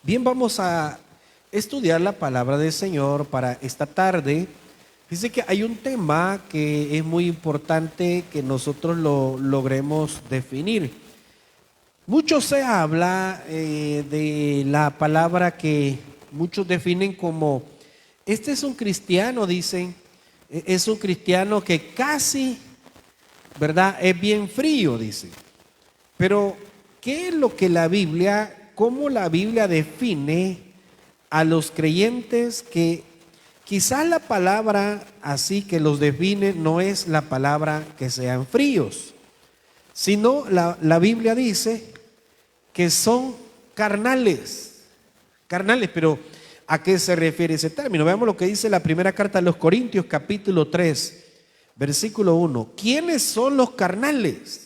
Bien, vamos a estudiar la palabra del Señor para esta tarde. Dice que hay un tema que es muy importante que nosotros lo logremos definir. Mucho se habla de la palabra que muchos definen como, este es un cristiano, dicen, es un cristiano que casi, ¿verdad? Es bien frío, dicen. Pero, ¿qué es lo que cómo la Biblia define a los creyentes que quizás la palabra así que los define no es la palabra que sean fríos, sino la Biblia dice que son carnales, pero ¿a qué se refiere ese término? Veamos lo que dice la primera carta a los Corintios, capítulo 3, versículo 1. ¿Quiénes son los carnales?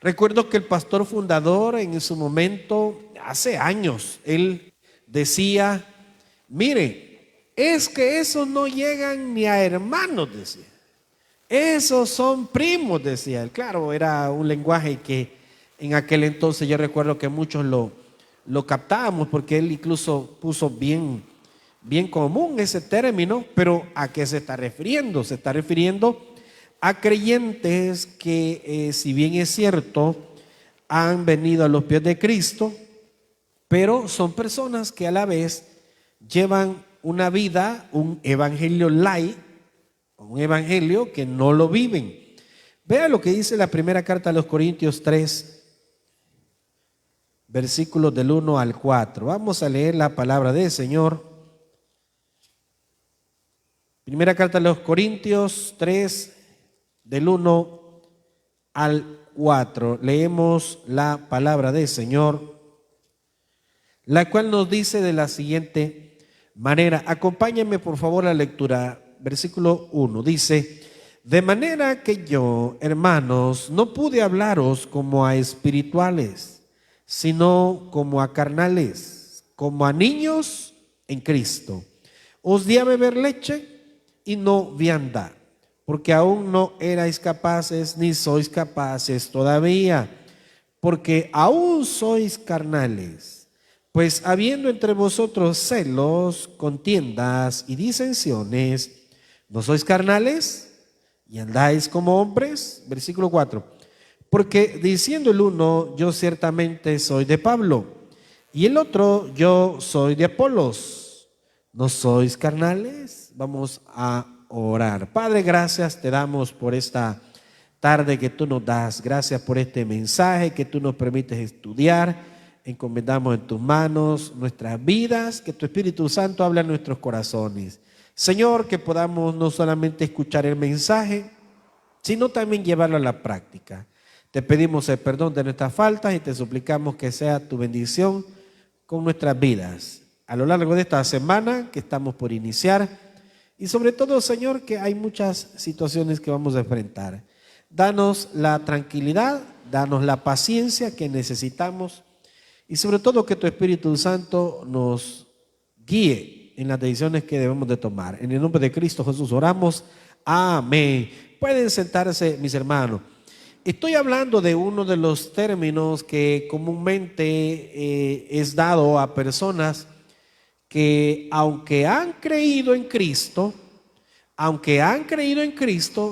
Recuerdo que el pastor fundador en su momento, hace años, él decía, mire, es que esos no llegan ni a hermanos, decía. Esos son primos, decía él. Claro, era un lenguaje que en aquel entonces yo recuerdo que muchos lo captábamos porque él incluso puso bien común ese término, pero ¿a qué se está refiriendo? Se está refiriendo a creyentes que, si bien es cierto, han venido a los pies de Cristo, pero son personas que a la vez llevan una vida, un evangelio light, un evangelio que no lo viven. Vea lo que dice la primera carta a los Corintios 3, versículos del 1 al 4. Vamos a leer la palabra del Señor. Primera carta a los Corintios 3, del 1 al 4. Leemos la palabra del Señor, la cual nos dice de la siguiente manera. Acompáñenme por favor a la lectura. Versículo 1 dice: de manera que yo, hermanos, no pude hablaros como a espirituales, sino como a carnales, como a niños en Cristo. Os di a beber leche y no vianda, porque aún no erais capaces, ni sois capaces todavía, porque aún sois carnales. Pues habiendo entre vosotros celos, contiendas y disensiones, ¿no sois carnales y andáis como hombres? Versículo 4. Porque diciendo el uno, yo ciertamente soy de Pablo, y el otro, yo soy de Apolos, ¿no sois carnales? Vamos a orar. Padre, gracias te damos por esta tarde que tú nos das. Gracias por este mensaje que tú nos permites estudiar. Encomendamos en tus manos nuestras vidas, que tu Espíritu Santo hable en nuestros corazones. Señor, que podamos no solamente escuchar el mensaje, sino también llevarlo a la práctica. Te pedimos el perdón de nuestras faltas y te suplicamos que sea tu bendición con nuestras vidas a lo largo de esta semana que estamos por iniciar. Y sobre todo, Señor, que hay muchas situaciones que vamos a enfrentar. Danos la tranquilidad, danos la paciencia que necesitamos y sobre todo que tu Espíritu Santo nos guíe en las decisiones que debemos de tomar. En el nombre de Cristo Jesús oramos. Amén. Pueden sentarse, mis hermanos. Estoy hablando de uno de los términos que comúnmente es dado a personas que aunque han creído en Cristo,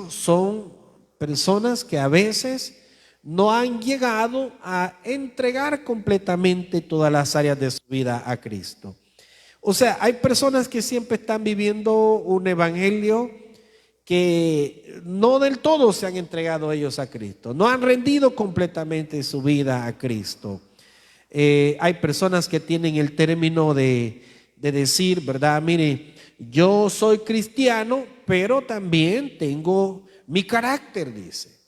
son personas que a veces no han llegado a entregar completamente todas las áreas de su vida a Cristo. O sea, hay personas que siempre están viviendo un evangelio que no del todo se han entregado ellos a Cristo, no han rendido completamente su vida a Cristo. Hay personas que tienen el término de decir, ¿verdad? Mire, yo soy cristiano, pero también tengo mi carácter, dice.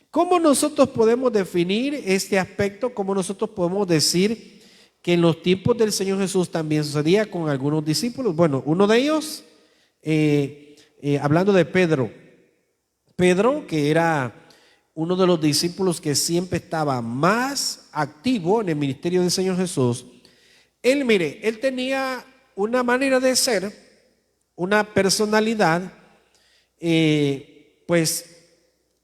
¿Cómo nosotros podemos definir este aspecto? ¿Cómo nosotros podemos decir que en los tiempos del Señor Jesús también sucedía con algunos discípulos? Bueno, uno de ellos, hablando de Pedro, que era uno de los discípulos que siempre estaba más activo en el ministerio del Señor Jesús. Él tenía una manera de ser, una personalidad, pues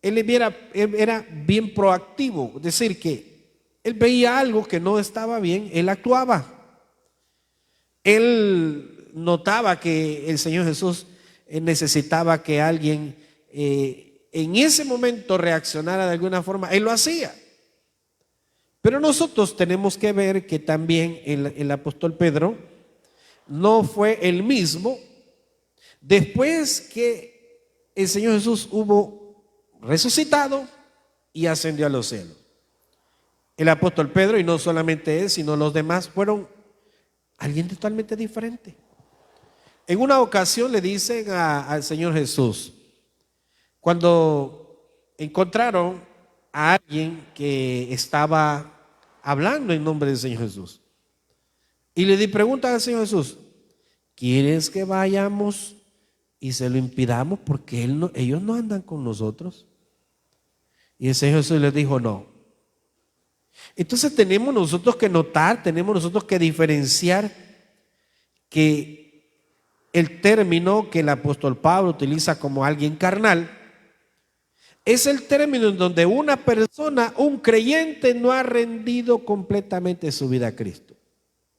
él era bien proactivo, es decir, que él veía algo que no estaba bien, él actuaba. Él notaba que el Señor Jesús necesitaba que alguien en ese momento reaccionara de alguna forma. Él lo hacía. Pero nosotros tenemos que ver que también el apóstol Pedro no fue el mismo después que el Señor Jesús hubo resucitado y ascendió a los cielos. El apóstol Pedro, y no solamente él, sino los demás, fueron alguien totalmente diferente. En una ocasión le dicen al Señor Jesús, cuando encontraron a alguien que estaba hablando en nombre del Señor Jesús, y le preguntan al Señor Jesús, ¿quieres que vayamos y se lo impidamos porque ellos no andan con nosotros? Y el Señor Jesús les dijo, no. Entonces tenemos nosotros que notar, tenemos nosotros que diferenciar que el término que el apóstol Pablo utiliza como alguien carnal es el término en donde una persona, un creyente, no ha rendido completamente su vida a Cristo.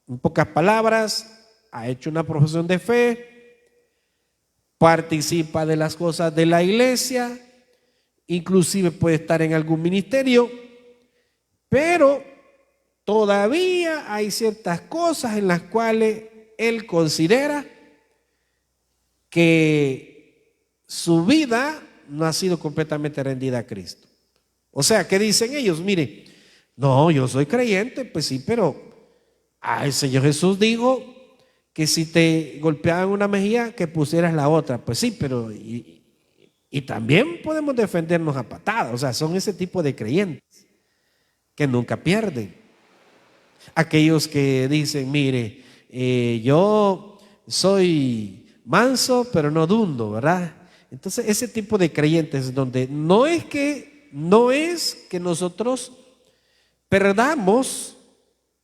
En pocas palabras, ha hecho una profesión de fe, participa de las cosas de la iglesia, inclusive puede estar en algún ministerio, pero todavía hay ciertas cosas en las cuales él considera que su vida no ha sido completamente rendida a Cristo. O sea, ¿qué dicen ellos? Mire, no, yo soy creyente, pues sí, pero el Señor Jesús dijo que si te golpeaban una mejilla, que pusieras la otra. Pues sí, pero y también podemos defendernos a patadas. O sea, son ese tipo de creyentes que nunca pierden. Aquellos que dicen, mire, yo soy manso, pero no dundo, ¿verdad? Entonces, ese tipo de creyentes donde no es que nosotros perdamos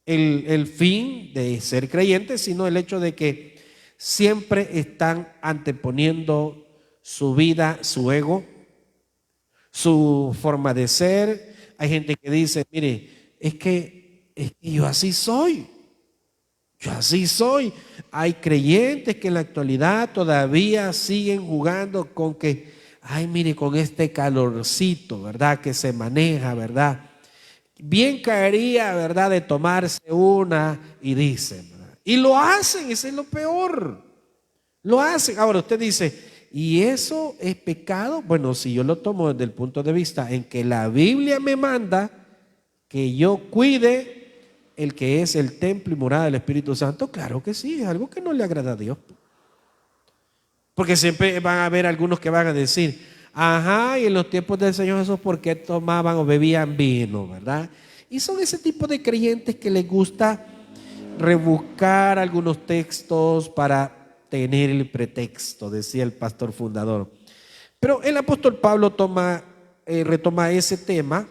el fin de ser creyentes, sino el hecho de que siempre están anteponiendo su vida, su ego, su forma de ser. Hay gente que dice, mire, es que yo así soy. Yo así soy. Hay creyentes que en la actualidad todavía siguen jugando con que, ay, mire, con este calorcito, ¿verdad? Que se maneja, ¿verdad? Bien caería, ¿verdad? De tomarse una y dicen, ¿verdad? Y lo hacen, ese es lo peor. Lo hacen. Ahora usted dice, ¿y eso es pecado? Bueno, si yo lo tomo desde el punto de vista en que la Biblia me manda que yo cuide el que es el templo y morada del Espíritu Santo, claro que sí, es algo que no le agrada a Dios. Porque siempre van a haber algunos que van a decir, ajá, y en los tiempos del Señor Jesús, ¿por qué tomaban o bebían vino, verdad? Y son ese tipo de creyentes que les gusta rebuscar algunos textos para tener el pretexto, decía el pastor fundador. Pero el apóstol Pablo retoma ese tema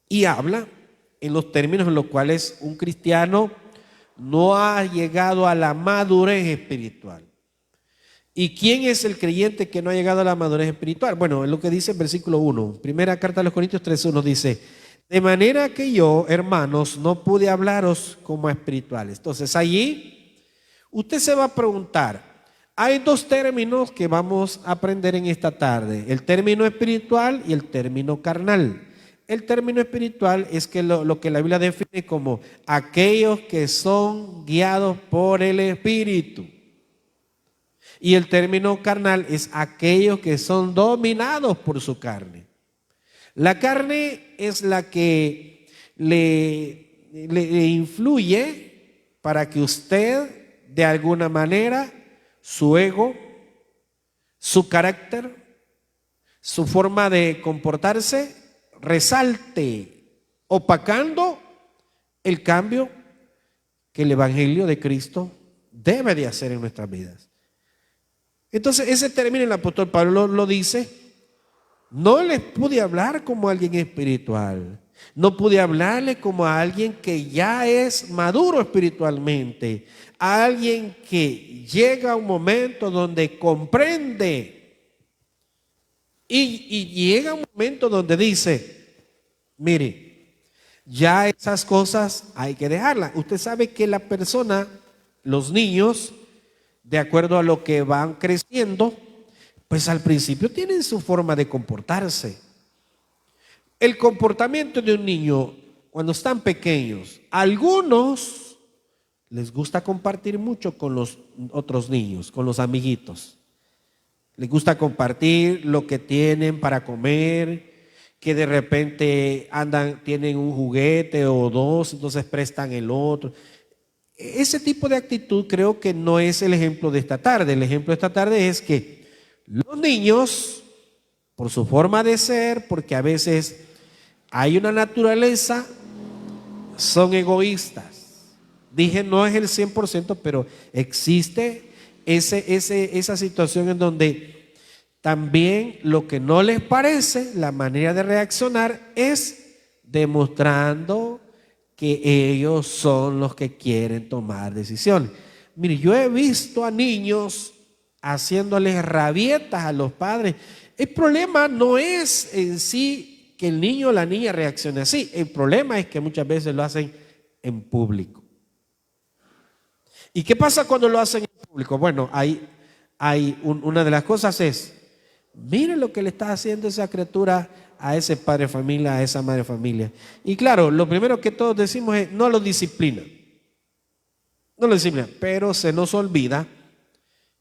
y habla en los términos en los cuales un cristiano no ha llegado a la madurez espiritual. ¿Y quién es el creyente que no ha llegado a la madurez espiritual? Bueno, es lo que dice el versículo 1. Primera carta a los Corintios 3:1 dice, de manera que yo, hermanos, no pude hablaros como a espirituales. Entonces allí usted se va a preguntar, hay dos términos que vamos a aprender en esta tarde, el término espiritual y el término carnal. El término espiritual es que lo que la Biblia define como aquellos que son guiados por el Espíritu. Y el término carnal es aquellos que son dominados por su carne. La carne es la que le influye para que usted, de alguna manera, su ego, su carácter, su forma de comportarse, resalte, opacando el cambio que el Evangelio de Cristo debe de hacer en nuestras vidas. Entonces ese término el apóstol Pablo lo dice, no les pude hablar como a alguien espiritual, no pude hablarle como a alguien que ya es maduro espiritualmente, a alguien que llega a un momento donde comprende. Y llega un momento donde dice, mire, ya esas cosas hay que dejarlas. Usted sabe que la persona Los niños, de acuerdo a lo que van creciendo, pues al principio tienen su forma de comportarse. El comportamiento de un niño cuando están pequeños, a algunos les gusta compartir mucho con los otros niños, con los amiguitos. Les gusta compartir lo que tienen para comer, que de repente tienen un juguete o dos, entonces prestan el otro. Ese tipo de actitud creo que no es el ejemplo de esta tarde. El ejemplo de esta tarde es que los niños, por su forma de ser, porque a veces hay una naturaleza, son egoístas. Dije no es el 100%, pero existe esa situación en donde también lo que no les parece, la manera de reaccionar es demostrando que ellos son los que quieren tomar decisiones. Mire, yo he visto a niños haciéndoles rabietas a los padres. El problema no es en sí que el niño o la niña reaccione así. El problema es que muchas veces lo hacen en público. ¿Y qué pasa cuando lo hacen en público? Bueno, una de las cosas es, mire lo que le está haciendo esa criatura a ese padre de familia, a esa madre de familia. Y claro, lo primero que todos decimos es, no lo disciplina. No lo disciplina, pero se nos olvida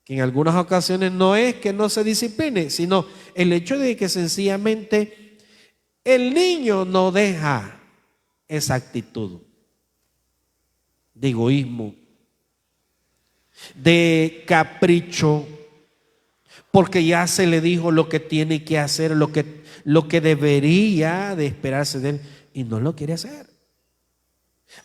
que en algunas ocasiones no es que no se discipline, sino el hecho de que sencillamente el niño no deja esa actitud de egoísmo, de capricho, porque ya se le dijo lo que tiene que hacer, lo que debería de esperarse de él, y no lo quiere hacer.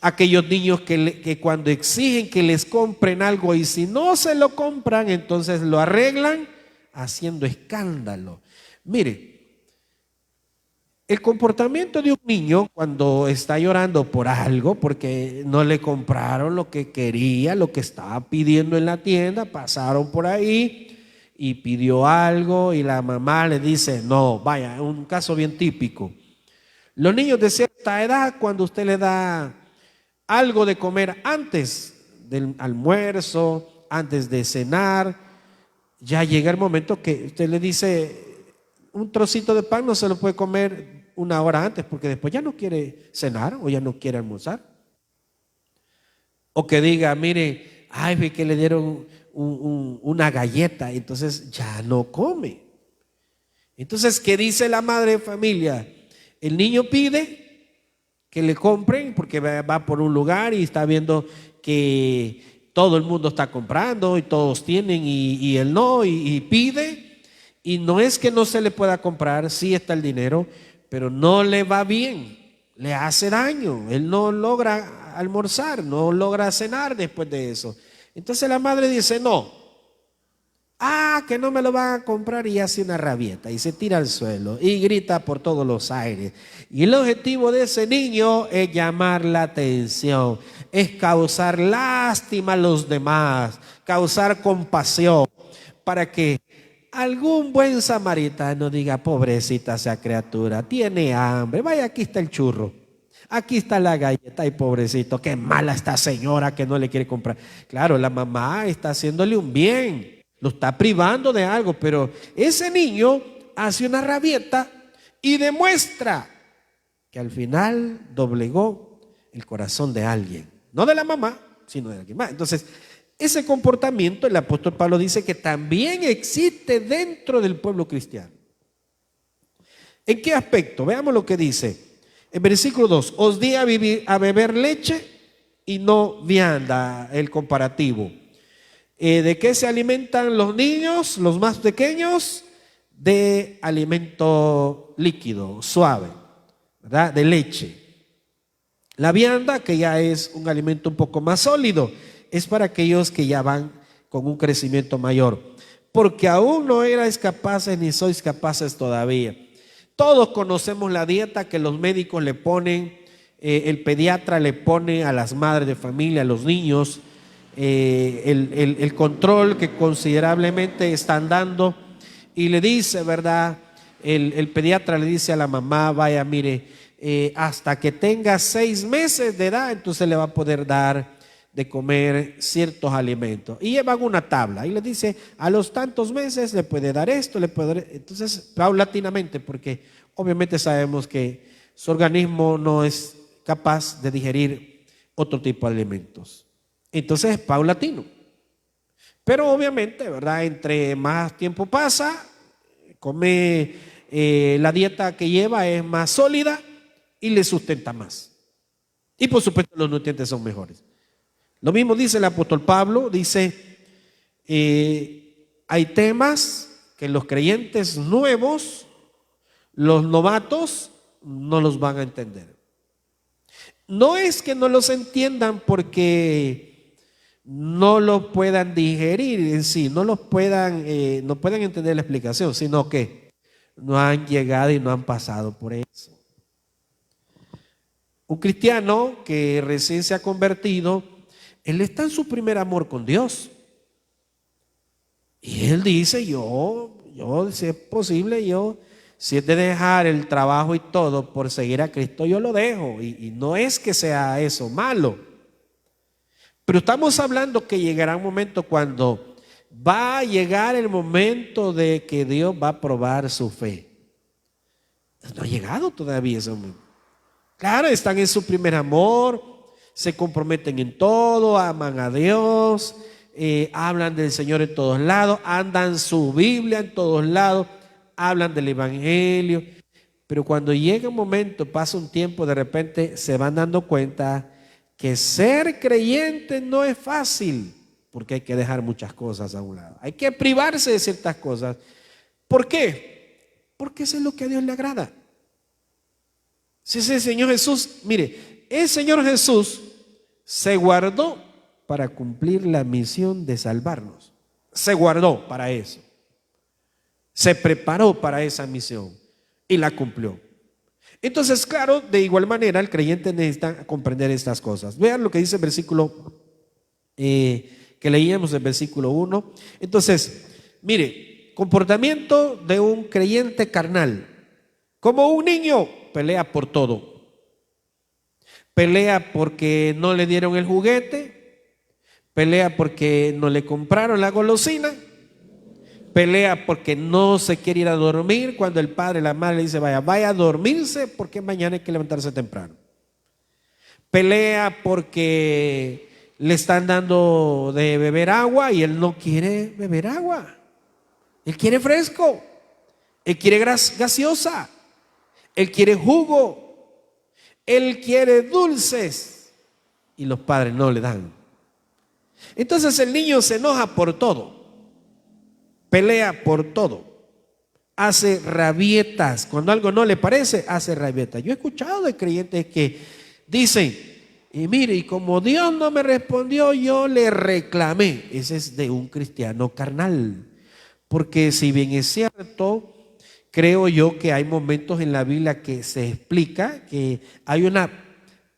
Aquellos niños que cuando exigen que les compren algo y si no se lo compran, entonces lo arreglan haciendo escándalo. Mire, el comportamiento de un niño cuando está llorando por algo, porque no le compraron lo que quería, lo que estaba pidiendo en la tienda, pasaron por ahí y pidió algo y la mamá le dice no, vaya, un caso bien típico. Los niños de cierta edad, cuando usted le da algo de comer antes del almuerzo, antes de cenar, ya llega el momento que usted le dice un trocito de pan no se lo puede comer una hora antes porque después ya no quiere cenar o ya no quiere almorzar. O que diga, mire, ay, ve que le dieron una galleta, entonces ya no come. Entonces, ¿qué dice la madre de familia? El niño pide que le compren porque va por un lugar y está viendo que todo el mundo está comprando y todos tienen y él no, y pide, y no es que no se le pueda comprar, sí está el dinero, pero no le va bien, le hace daño, él no logra almorzar, no logra cenar después de eso. Entonces la madre dice no, que no me lo van a comprar, y hace una rabieta y se tira al suelo y grita por todos los aires. Y el objetivo de ese niño es llamar la atención, es causar lástima a los demás, causar compasión, para que algún buen samaritano diga, pobrecita esa criatura, tiene hambre, vaya, aquí está el churro, aquí está la galleta, y pobrecito, qué mala esta señora que no le quiere comprar. Claro, la mamá está haciéndole un bien, lo está privando de algo, pero ese niño hace una rabieta y demuestra que al final doblegó el corazón de alguien, no de la mamá, sino de alguien más. Entonces, ese comportamiento, el apóstol Pablo dice que también existe dentro del pueblo cristiano. ¿En qué aspecto? Veamos lo que dice. En versículo 2, os di a beber leche y no vianda, el comparativo. ¿De qué se alimentan los niños, los más pequeños? De alimento líquido, suave, ¿verdad? De leche. La vianda, que ya es un alimento un poco más sólido, es para aquellos que ya van con un crecimiento mayor, porque aún no erais capaces ni sois capaces todavía. Todos conocemos la dieta que los médicos le ponen, el pediatra le pone a las madres de familia, a los niños, el control que considerablemente están dando, y le dice, ¿verdad? El pediatra le dice a la mamá, vaya, mire, hasta que tenga 6 meses de edad, entonces le va a poder dar de comer ciertos alimentos. Y llevan una tabla y les dice, a los tantos meses le puede dar esto, le puede dar... Entonces, paulatinamente, porque obviamente sabemos que su organismo no es capaz de digerir otro tipo de alimentos. Entonces, es paulatino. Pero obviamente, ¿verdad? Entre más tiempo pasa, la dieta que lleva es más sólida y le sustenta más. Y por supuesto los nutrientes son mejores. Lo mismo dice el apóstol Pablo, dice, hay temas que los creyentes nuevos, los novatos, no los van a entender. No es que no los entiendan porque no los puedan digerir en sí, no puedan entender la explicación, sino que no han llegado y no han pasado por eso. Un cristiano que recién se ha convertido, él está en su primer amor con Dios. Y él dice, yo, si es posible, si es de dejar el trabajo y todo por seguir a Cristo, yo lo dejo. Y no es que sea eso malo. Pero estamos hablando que llegará un momento cuando va a llegar el momento de que Dios va a probar su fe. No ha llegado todavía ese momento. Claro, están en su primer amor, se comprometen en todo, aman a Dios, hablan del Señor en todos lados, andan su Biblia en todos lados, hablan del Evangelio. Pero cuando llega un momento, pasa un tiempo, de repente se van dando cuenta que ser creyente no es fácil, porque hay que dejar muchas cosas a un lado. Hay que privarse de ciertas cosas. ¿Por qué? Porque eso es lo que a Dios le agrada. Si ese Señor Jesús, mire, el Señor Jesús se guardó para cumplir la misión de salvarnos. Se guardó para eso. Se preparó para esa misión y la cumplió. Entonces, claro, de igual manera el creyente necesita comprender estas cosas. Vean lo que dice el versículo que leíamos, el versículo 1. Entonces, mire, comportamiento de un creyente carnal. Como un niño, pelea por todo. Pelea porque no le dieron el juguete, pelea porque no le compraron la golosina, pelea porque no se quiere ir a dormir cuando el padre, la madre le dice, vaya a dormirse porque mañana hay que levantarse temprano. Pelea porque le están dando de beber agua y él no quiere beber agua. Él quiere fresco, él quiere gaseosa, él quiere jugo, él quiere dulces y los padres no le dan. Entonces el niño se enoja por todo. Pelea por todo, hace rabietas, cuando algo no le parece, hace rabietas. Yo he escuchado de creyentes que dicen, y mire, y como Dios no me respondió, yo le reclamé. Ese es de un cristiano carnal, porque si bien es cierto, creo yo que hay momentos en la Biblia que se explica que hay una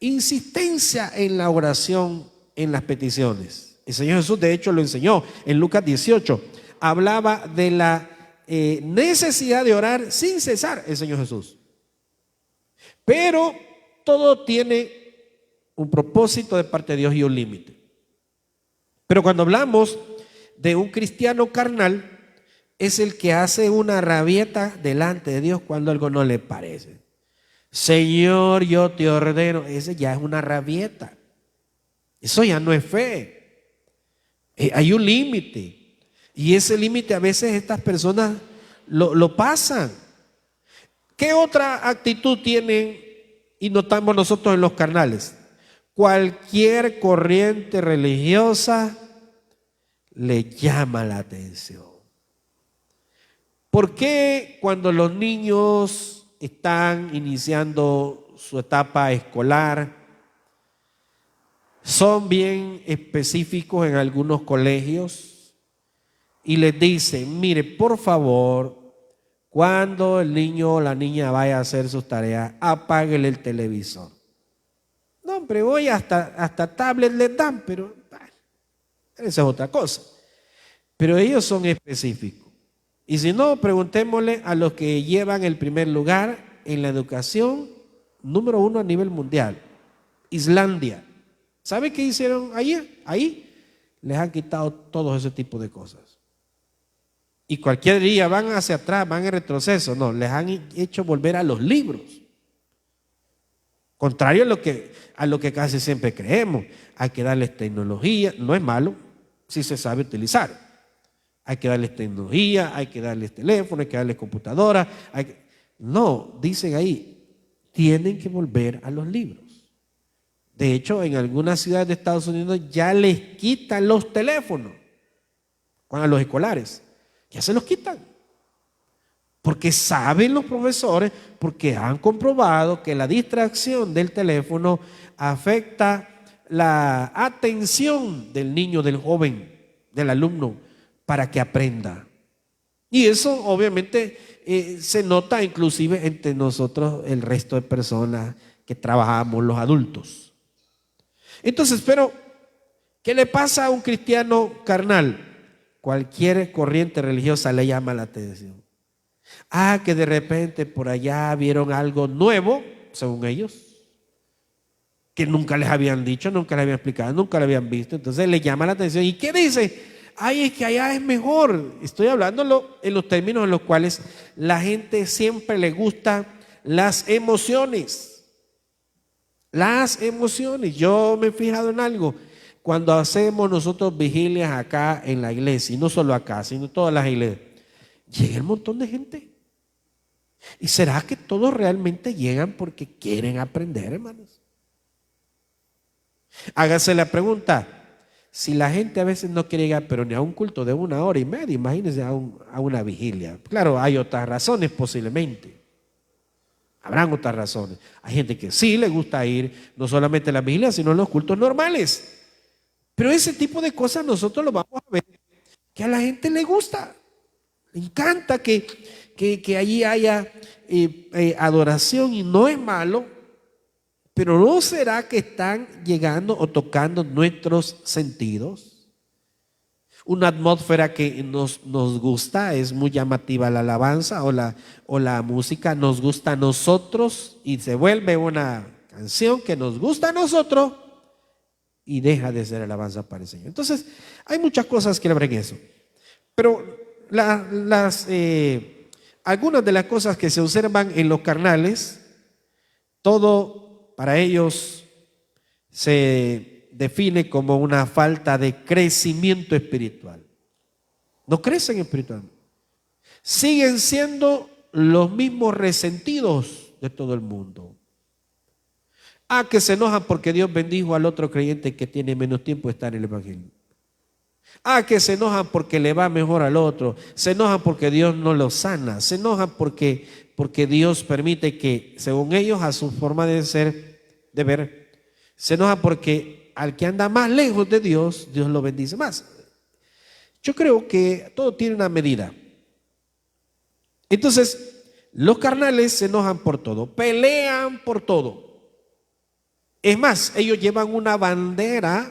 insistencia en la oración, en las peticiones. El Señor Jesús de hecho lo enseñó en Lucas 18. Hablaba de la necesidad de orar sin cesar el Señor Jesús. Pero todo tiene un propósito de parte de Dios y un límite. Pero cuando hablamos de un cristiano carnal, es el que hace una rabieta delante de Dios cuando algo no le parece. Señor, yo te ordeno. Ese ya es una rabieta. Eso ya no es fe. Hay un límite. Y ese límite a veces estas personas lo pasan. ¿Qué otra actitud tienen y notamos nosotros en los carnales? Cualquier corriente religiosa le llama la atención. ¿Por qué cuando los niños están iniciando su etapa escolar son bien específicos en algunos colegios? Y les dicen, mire, por favor, cuando el niño o la niña vaya a hacer sus tareas, apáguele el televisor. No, hombre, hoy hasta tablet les dan, pero esa es otra cosa. Pero ellos son específicos. Y si no, preguntémosle a los que llevan el primer lugar en la educación, número 1 a nivel mundial, Islandia. ¿Sabe qué hicieron ayer? Ahí les han quitado todo ese tipo de cosas. Y cualquier día van hacia atrás, van en retroceso. No, les han hecho volver a los libros. Contrario a lo que casi siempre creemos. Hay que darles tecnología, no es malo si se sabe utilizar. Hay que darles tecnología, hay que darles teléfono, hay que darles computadora. No, dicen ahí, tienen que volver a los libros. De hecho, en algunas ciudades de Estados Unidos ya les quitan los teléfonos a los escolares. Ya se los quitan. Porque saben los profesores, porque han comprobado que la distracción del teléfono afecta la atención del niño, del joven, del alumno, para que aprenda. Y eso obviamente se nota inclusive entre nosotros, el resto de personas que trabajamos, los adultos. Entonces, pero, ¿qué le pasa a un cristiano carnal? Cualquier corriente religiosa le llama la atención. Que de repente por allá vieron algo nuevo, según ellos, que nunca les habían dicho, nunca les habían explicado, nunca lo habían visto. Entonces le llama la atención. ¿Y qué dice? Es que allá es mejor. Estoy hablando en los términos en los cuales la gente siempre le gusta las emociones. Las emociones. Yo me he fijado en algo. Cuando hacemos nosotros vigilias acá en la iglesia, y no solo acá, sino en todas las iglesias, llega un montón de gente. ¿Y será que todos realmente llegan porque quieren aprender, hermanos? Hágase la pregunta, si la gente a veces no quiere llegar, pero ni a un culto de 1 hora y media, imagínense a una vigilia. Claro, hay otras razones posiblemente. Habrán otras razones. Hay gente que sí le gusta ir, no solamente a la vigilia, sino a los cultos normales. Pero ese tipo de cosas nosotros lo vamos a ver, que a la gente le gusta. Le encanta que allí haya adoración y no es malo, pero ¿no será que están llegando o tocando nuestros sentidos? Una atmósfera que nos gusta, es muy llamativa la alabanza o la música, nos gusta a nosotros y se vuelve una canción que nos gusta a nosotros y deja de ser alabanza para el Señor. Entonces, hay muchas cosas que abren eso. Pero algunas de las cosas que se observan en los carnales, todo para ellos se define como una falta de crecimiento espiritual. No crecen espiritualmente. Siguen siendo los mismos resentidos de todo el mundo. Que se enojan porque Dios bendijo al otro creyente que tiene menos tiempo de estar en el evangelio. Que se enojan porque le va mejor al otro. Se enojan porque Dios no lo sana. Se enojan porque Dios permite que, según ellos, a su forma de ser, de ver, se enojan porque al que anda más lejos de Dios, Dios lo bendice más. Yo creo que todo tiene una medida. Entonces, los carnales se enojan por todo, pelean por todo. Es más, ellos llevan una bandera,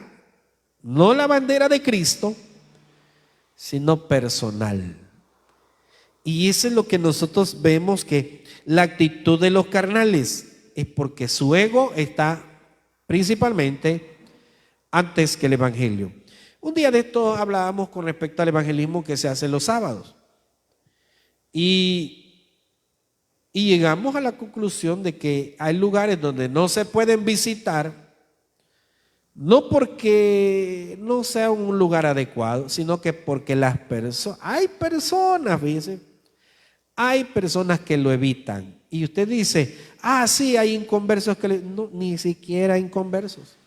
no la bandera de Cristo, sino personal. Y eso es lo que nosotros vemos, que la actitud de los carnales es porque su ego está principalmente antes que el evangelio. Un día de esto hablábamos con respecto al evangelismo que se hace los sábados. Y llegamos a la conclusión de que hay lugares donde no se pueden visitar, no porque no sea un lugar adecuado, sino que porque hay personas que lo evitan. Y usted dice, sí, hay inconversos que no, ni siquiera inconversos,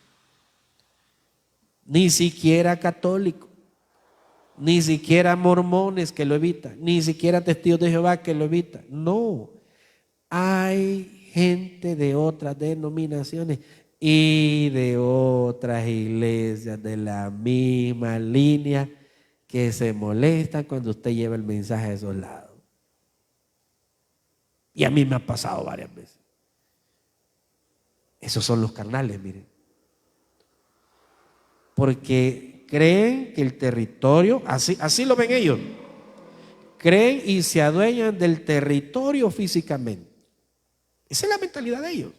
ni siquiera católicos, ni siquiera mormones que lo evitan, ni siquiera testigos de Jehová que lo evitan. No, hay gente de otras denominaciones y de otras iglesias de la misma línea que se molestan cuando usted lleva el mensaje a esos lados. Y a mí me ha pasado varias veces. Esos son los carnales, miren. Porque creen que el territorio, así lo ven ellos, creen y se adueñan del territorio físicamente. Esa es la mentalidad de ellos.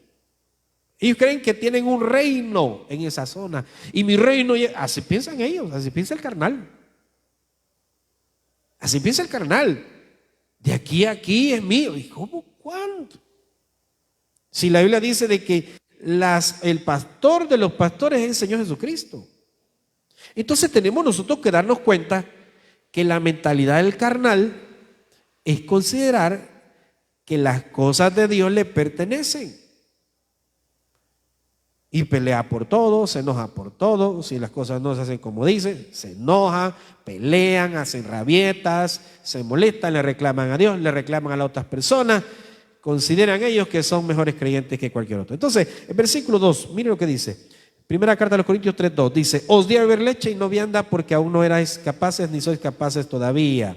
Ellos creen que tienen un reino en esa zona. Y mi reino, así piensan ellos, así piensa el carnal. Así piensa el carnal. De aquí a aquí es mío. ¿Y cómo? ¿Cuándo? Si la Biblia dice de que el pastor de los pastores es el Señor Jesucristo. Entonces tenemos nosotros que darnos cuenta que la mentalidad del carnal es considerar que las cosas de Dios le pertenecen. Y pelea por todo, se enoja por todo. Si las cosas no se hacen como dice, se enoja, pelean, hacen rabietas, se molestan, le reclaman a Dios, le reclaman a las otras personas. Consideran ellos que son mejores creyentes que cualquier otro. Entonces, el versículo 2, mire lo que dice. Primera carta de los Corintios 3:2 dice: os di a beber leche y no vianda porque aún no erais capaces ni sois capaces todavía.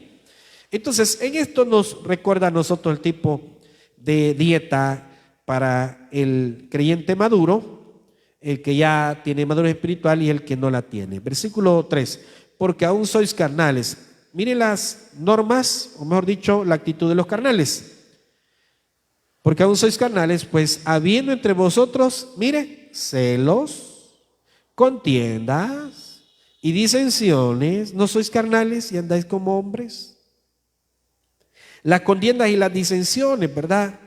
Entonces, en esto nos recuerda a nosotros el tipo de dieta para el creyente maduro, el que ya tiene madurez espiritual y el que no la tiene. Versículo 3, porque aún sois carnales. Miren las normas, o mejor dicho, la actitud de los carnales. Porque aún sois carnales, pues habiendo entre vosotros, mire, celos, contiendas y disensiones, ¿no sois carnales y andáis como hombres? Las contiendas y las disensiones, ¿verdad?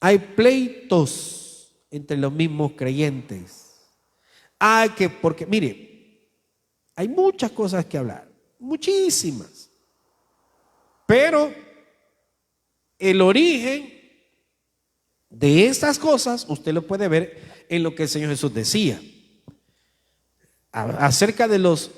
Hay pleitos entre los mismos creyentes. Porque, mire, hay muchas cosas que hablar, muchísimas. Pero el origen de estas cosas, usted lo puede ver en lo que el Señor Jesús decía acerca de los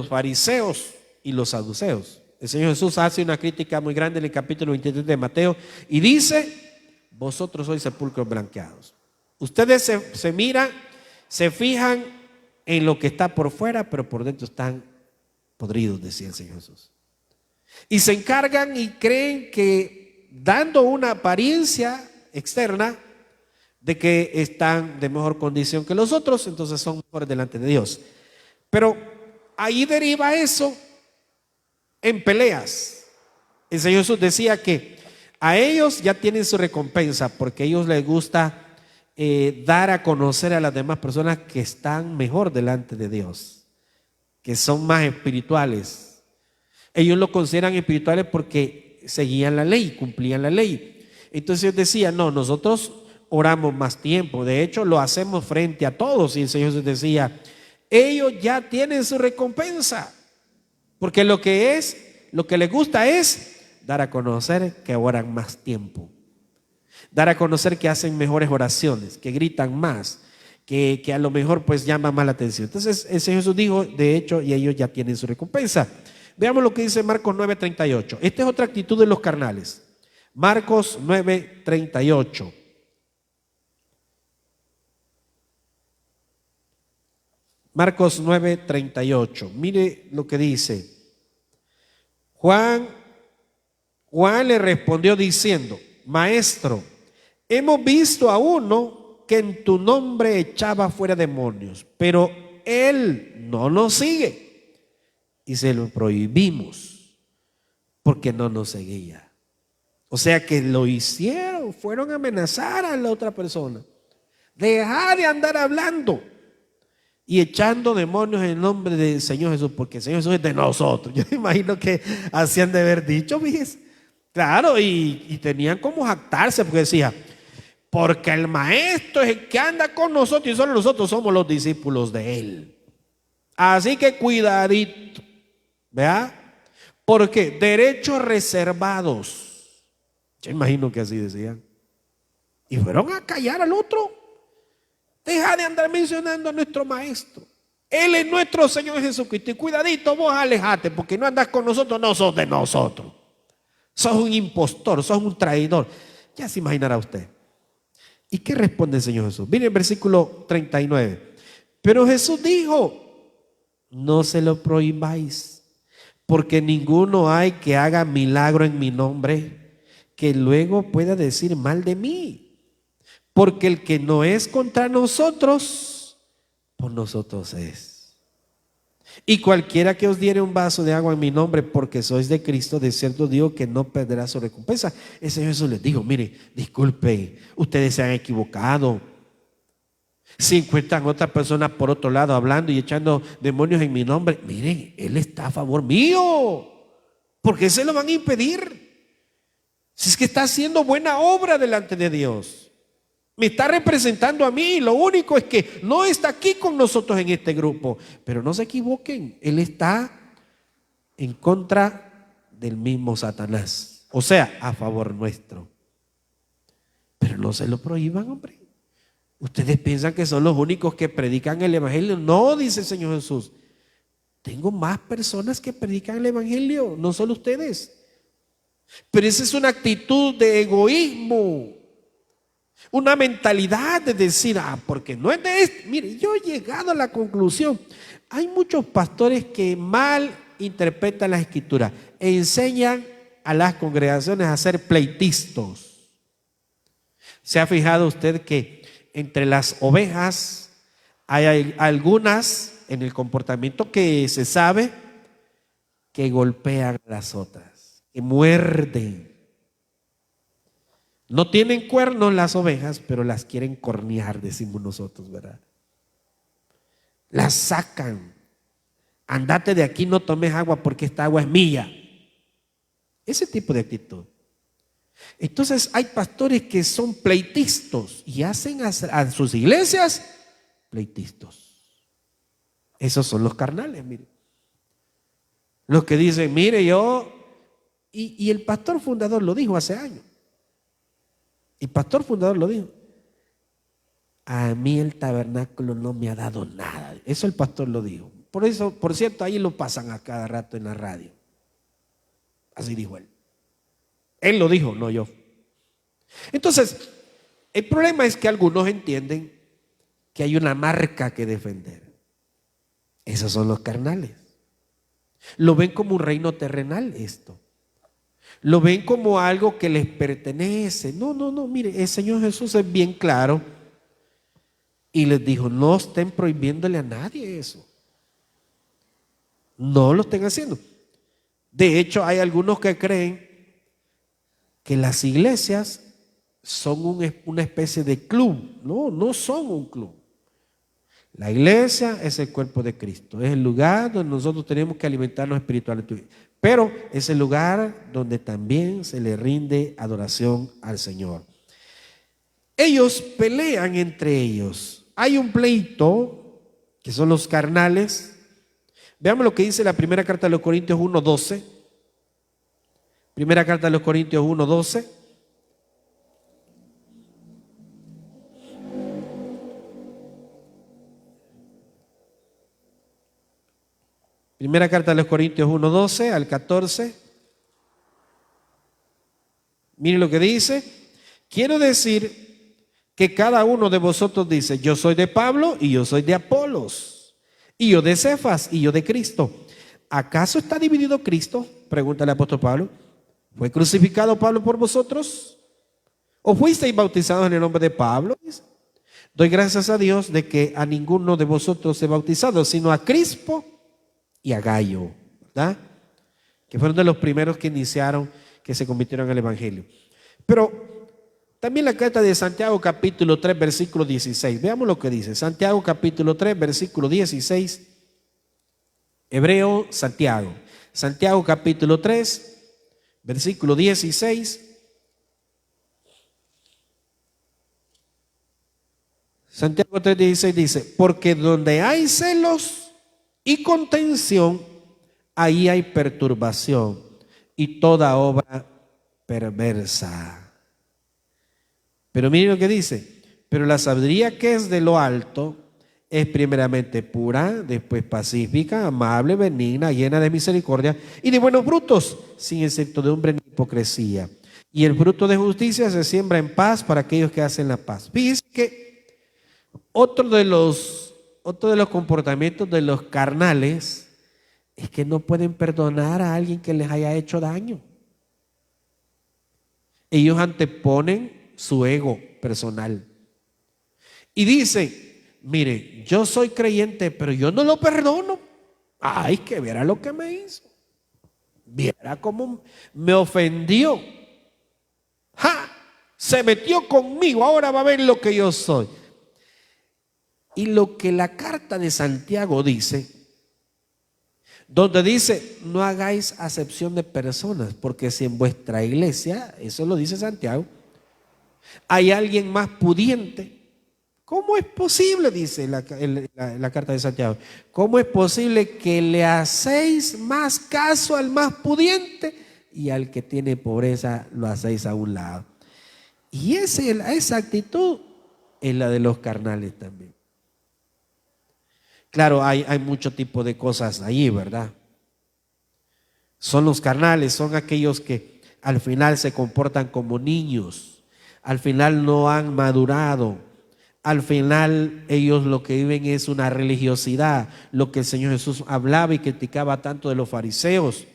fariseos y los saduceos. El Señor Jesús hace una crítica muy grande en el capítulo 23 de Mateo y dice: vosotros sois sepulcros blanqueados. Ustedes se miran, se fijan en lo que está por fuera, pero por dentro están podridos, decía el Señor Jesús. Y se encargan y creen que dando una apariencia externa de que están de mejor condición que los otros, entonces son mejores delante de Dios. Pero ahí deriva eso en peleas. El Señor Jesús decía que a ellos ya tienen su recompensa porque a ellos les gusta dar a conocer a las demás personas que están mejor delante de Dios, que son más espirituales. Ellos lo consideran espirituales porque seguían la ley, cumplían la ley. Entonces ellos decían: no, nosotros oramos más tiempo, de hecho lo hacemos frente a todos. Y el Señor Jesús decía: ellos ya tienen su recompensa, porque lo que les gusta es dar a conocer que oran más tiempo, dar a conocer que hacen mejores oraciones, que gritan más, que a lo mejor pues llama más la atención. Entonces el Señor Jesús dijo, de hecho, y ellos ya tienen su recompensa. Veamos lo que dice Marcos 9:38. Esta es otra actitud de los carnales. Marcos 9:38. Marcos 9:38. Mire lo que dice. Juan le respondió diciendo: Maestro, hemos visto a uno que en tu nombre echaba fuera demonios, pero él no nos sigue y se lo prohibimos porque no nos seguía. O sea que lo hicieron, fueron a amenazar a la otra persona. Deja de andar hablando y echando demonios en el nombre del Señor Jesús, porque el Señor Jesús es de nosotros. Yo me imagino que hacían de haber dicho, fíjese. Claro, y tenían como jactarse, porque decía: porque el maestro es el que anda con nosotros y solo nosotros somos los discípulos de él. Así que cuidadito, ¿vea? Porque derechos reservados. Yo imagino que así decían. Y fueron a callar al otro. Deja de andar mencionando a nuestro maestro. Él es nuestro Señor Jesucristo. Y cuidadito, vos alejate, porque no andas con nosotros, no sos de nosotros. Sos un impostor, sos un traidor. Ya se imaginará usted. ¿Y qué responde el Señor Jesús? Miren el versículo 39. Pero Jesús dijo: no se lo prohibáis, porque ninguno hay que haga milagro en mi nombre que luego pueda decir mal de mí. Porque el que no es contra nosotros, por nosotros es. Y cualquiera que os diere un vaso de agua en mi nombre, porque sois de Cristo, de cierto digo que no perderá su recompensa. El Señor Jesús les dijo: mire, disculpen, ustedes se han equivocado. Si encuentran otras personas por otro lado hablando y echando demonios en mi nombre, miren, Él está a favor mío. ¿Por qué se lo van a impedir? Si es que está haciendo buena obra delante de Dios. Me está representando a mí. Lo único es que no está aquí con nosotros en este grupo. Pero no se equivoquen, Él está en contra del mismo Satanás. O sea, a favor nuestro. Pero no se lo prohíban, hombre. Ustedes piensan que son los únicos que predican el evangelio. No, dice el Señor Jesús. Tengo más personas que predican el evangelio, no solo ustedes. Pero esa es una actitud de egoísmo. Una mentalidad de decir, porque no es de este. Mire, yo he llegado a la conclusión. Hay muchos pastores que mal interpretan las escrituras. Enseñan a las congregaciones a ser pleitistas. ¿Se ha fijado usted que entre las ovejas hay algunas en el comportamiento que se sabe que golpean a las otras, que muerden? No tienen cuernos las ovejas, pero las quieren cornear, decimos nosotros, ¿verdad? Las sacan. Andate de aquí, no tomes agua porque esta agua es mía. Ese tipo de actitud. Entonces hay pastores que son pleitistas y hacen a sus iglesias pleitistas. Esos son los carnales, mire. Los que dicen, mire, yo, y el pastor fundador lo dijo hace años. El pastor fundador lo dijo. A mí el tabernáculo no me ha dado nada. Eso el pastor lo dijo. Por eso, por cierto, ahí lo pasan a cada rato en la radio. Así dijo él. Él lo dijo, no yo. Entonces, el problema es que algunos entienden que hay una marca que defender. Esos son los carnales. Lo ven como un reino terrenal esto. Lo ven como algo que les pertenece. No, mire, el Señor Jesús es bien claro y les dijo, no estén prohibiéndole a nadie eso. No lo estén haciendo. De hecho, hay algunos que creen que las iglesias son una especie de club. No son un club. La iglesia es el cuerpo de Cristo, es el lugar donde nosotros tenemos que alimentarnos espiritualmente, pero es el lugar donde también se le rinde adoración al Señor. Ellos pelean entre ellos. Hay un pleito, que son los carnales. Veamos lo que dice la primera carta de los Corintios 1:12. Primera carta de los Corintios 1:12. Primera carta de los Corintios 1:12 al 14. Miren lo que dice. Quiero decir que cada uno de vosotros dice, yo soy de Pablo y yo soy de Apolos, y yo de Cefas y yo de Cristo. ¿Acaso está dividido Cristo? Pregunta el apóstol Pablo. ¿Fue crucificado Pablo por vosotros? ¿O fuisteis bautizados en el nombre de Pablo? Doy gracias a Dios de que a ninguno de vosotros he bautizado, sino a Crispo y a Gayo, ¿verdad? Que fueron de los primeros que iniciaron, que se convirtieron al evangelio. Pero también la carta de Santiago capítulo 3 versículo 16. Veamos lo que dice. Santiago capítulo 3 versículo 16. Hebreo Santiago. Santiago capítulo 3 versículo 16. Santiago 3:16 dice, porque donde hay celos y contención, ahí hay perturbación y toda obra perversa. Pero miren lo que dice, pero la sabiduría que es de lo alto es primeramente pura, después pacífica, amable, benigna, llena de misericordia y de buenos frutos, sin incertidumbre ni hipocresía. Y el fruto de justicia se siembra en paz para aquellos que hacen la paz. Fíjense que otro de los comportamientos de los carnales es que no pueden perdonar a alguien que les haya hecho daño. Ellos anteponen su ego personal y dicen, mire, yo soy creyente, pero yo no lo perdono. Ay, que viera lo que me hizo. Viera cómo me ofendió. ¡Ja! Se metió conmigo, ahora va a ver lo que yo soy. Y lo que la carta de Santiago dice, donde dice, no hagáis acepción de personas, porque si en vuestra iglesia, eso lo dice Santiago, hay alguien más pudiente. ¿Cómo es posible, dice la carta de Santiago, cómo es posible que le hacéis más caso al más pudiente y al que tiene pobreza lo hacéis a un lado? Y esa actitud es la de los carnales también. Claro, hay mucho tipo de cosas ahí, ¿verdad? Son los carnales, son aquellos que al final se comportan como niños, al final no han madurado, al final ellos lo que viven es una religiosidad, lo que el Señor Jesús hablaba y criticaba tanto de los fariseos.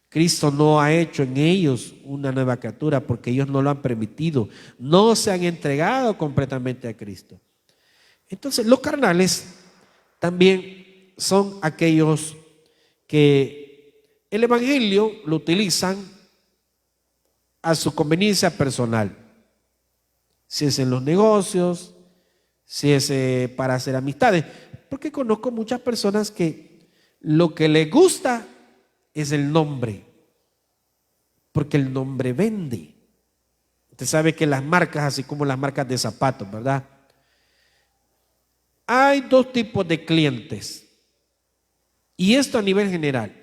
Cristo no ha hecho en ellos una nueva criatura porque ellos no lo han permitido, no se han entregado completamente a Cristo. Entonces los carnales también son aquellos que el evangelio lo utilizan a su conveniencia personal. Si es en los negocios, si es para hacer amistades. Porque conozco muchas personas que lo que les gusta es el nombre. Porque el nombre vende. Usted sabe que las marcas, así como las marcas de zapatos, ¿verdad? Hay dos tipos de clientes, y esto a nivel general.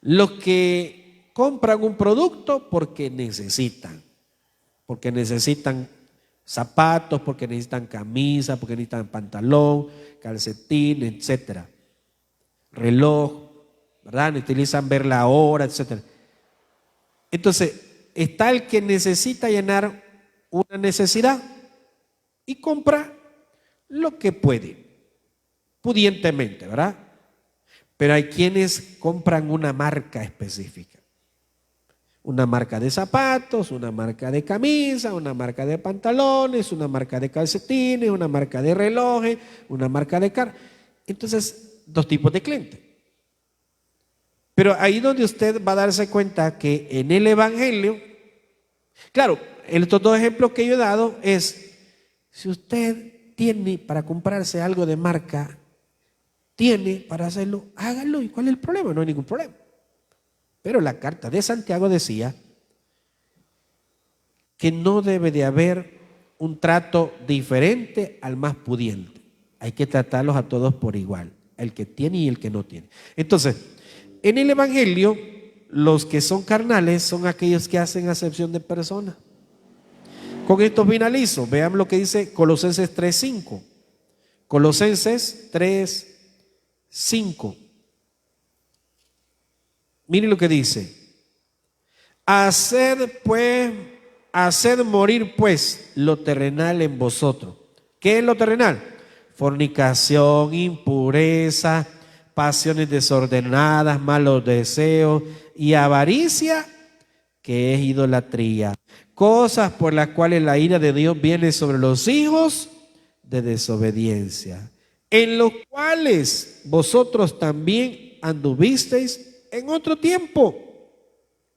Los que compran un producto porque necesitan zapatos, porque necesitan camisa, porque necesitan pantalón, calcetín, etcétera, reloj, ¿verdad? Utilizan ver la hora, etcétera. Entonces, está el que necesita llenar una necesidad y compra lo que puede, pudientemente, ¿verdad? Pero hay quienes compran una marca específica. Una marca de zapatos, una marca de camisa, una marca de pantalones, una marca de calcetines, una marca de relojes, una marca de carro. Entonces, dos tipos de clientes. Pero ahí donde usted va a darse cuenta que en el evangelio, claro, estos dos ejemplos que yo he dado es, si usted tiene para comprarse algo de marca, tiene para hacerlo, hágalo. ¿Y cuál es el problema? No hay ningún problema. Pero la carta de Santiago decía que no debe de haber un trato diferente al más pudiente. Hay que tratarlos a todos por igual, el que tiene y el que no tiene. Entonces, en el evangelio, los que son carnales son aquellos que hacen acepción de personas. Con esto finalizo. Vean lo que dice Colosenses 3:5. Colosenses 3:5. Miren lo que dice. Haced morir pues lo terrenal en vosotros. ¿Qué es lo terrenal? Fornicación, impureza, pasiones desordenadas, malos deseos y avaricia, que es idolatría. Cosas por las cuales la ira de Dios viene sobre los hijos de desobediencia, en los cuales vosotros también anduvisteis en otro tiempo,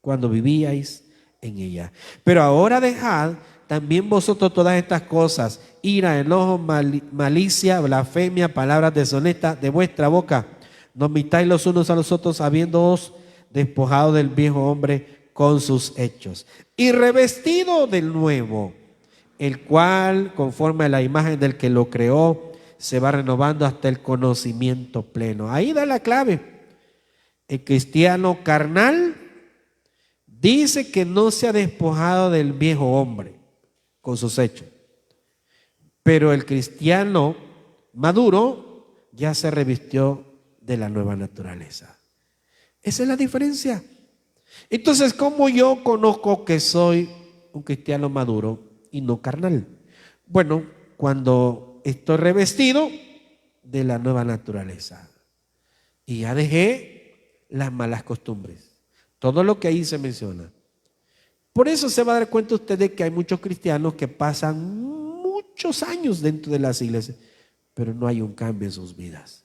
cuando vivíais en ella. Pero ahora dejad también vosotros todas estas cosas: ira, enojo, malicia, blasfemia, palabras deshonestas de vuestra boca. No mintáis los unos a los otros, habiéndoos despojado del viejo hombre con sus hechos, y revestido del nuevo, el cual, conforme a la imagen del que lo creó, se va renovando hasta el conocimiento pleno. Ahí da la clave. El cristiano carnal dice que no se ha despojado del viejo hombre con sus hechos, pero el cristiano maduro ya se revistió de la nueva naturaleza. Esa es la diferencia. Entonces, ¿cómo yo conozco que soy un cristiano maduro y no carnal? Bueno, cuando estoy revestido de la nueva naturaleza y ya dejé las malas costumbres, todo lo que ahí se menciona. Por eso se va a dar cuenta usted de que hay muchos cristianos que pasan muchos años dentro de las iglesias, pero no hay un cambio en sus vidas.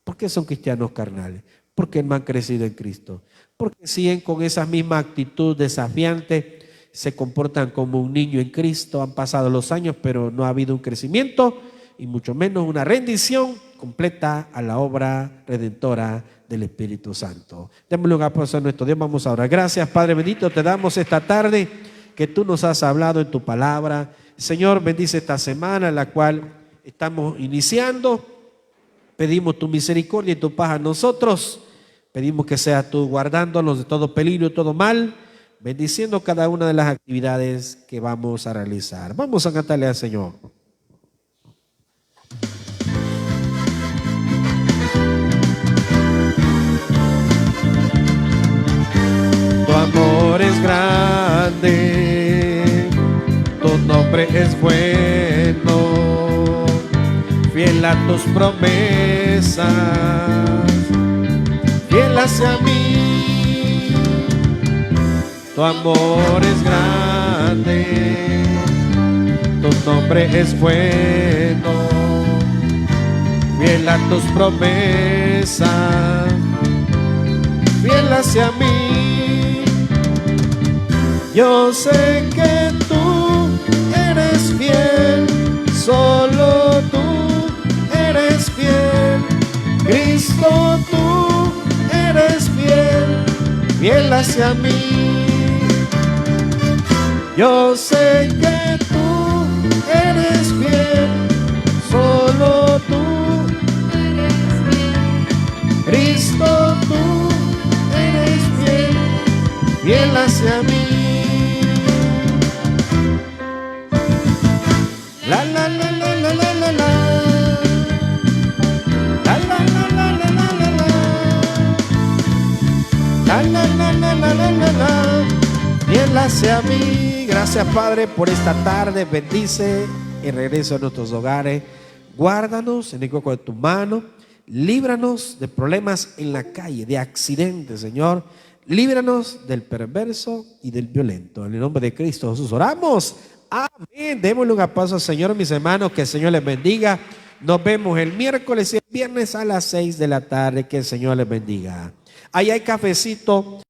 ¿Por qué son cristianos carnales? Porque no han crecido en Cristo. Porque siguen con esa misma actitud desafiante, se comportan como un niño en Cristo, han pasado los años, pero no ha habido un crecimiento, y mucho menos una rendición completa a la obra redentora del Espíritu Santo. Démosle un aplauso a nuestro Dios. Vamos a orar. Gracias, Padre bendito, te damos esta tarde que tú nos has hablado en tu palabra. Señor, bendice esta semana en la cual estamos iniciando. Pedimos tu misericordia y tu paz a nosotros. Pedimos que seas tú guardándonos de todo peligro y todo mal, bendiciendo cada una de las actividades que vamos a realizar. Vamos a cantarle al Señor. Tu amor es grande, tu nombre es bueno, fiel a tus promesas, fiel hacia mí. Tu amor es grande, tu nombre es bueno, fiel a tus promesas, fiel hacia mí. Yo sé que tú eres fiel, solo tú eres fiel. Cristo, tú eres fiel, fiel hacia mí. Yo sé que tú eres fiel, solo tú eres fiel. Cristo, tú eres fiel, fiel hacia mí. La la la la la la la la. La la la la la la la la. La la la la la la la la. Fiel hacia mí. Gracias, Padre, por esta tarde. Bendice y regreso a nuestros hogares. Guárdanos en el coco de tu mano. Líbranos de problemas en la calle, de accidentes, Señor. Líbranos del perverso y del violento. En el nombre de Cristo Jesús oramos. Amén. Démosle un aplauso al Señor, mis hermanos. Que el Señor les bendiga. Nos vemos el miércoles y el viernes a las 6 de la tarde. Que el Señor les bendiga. Ahí hay cafecito.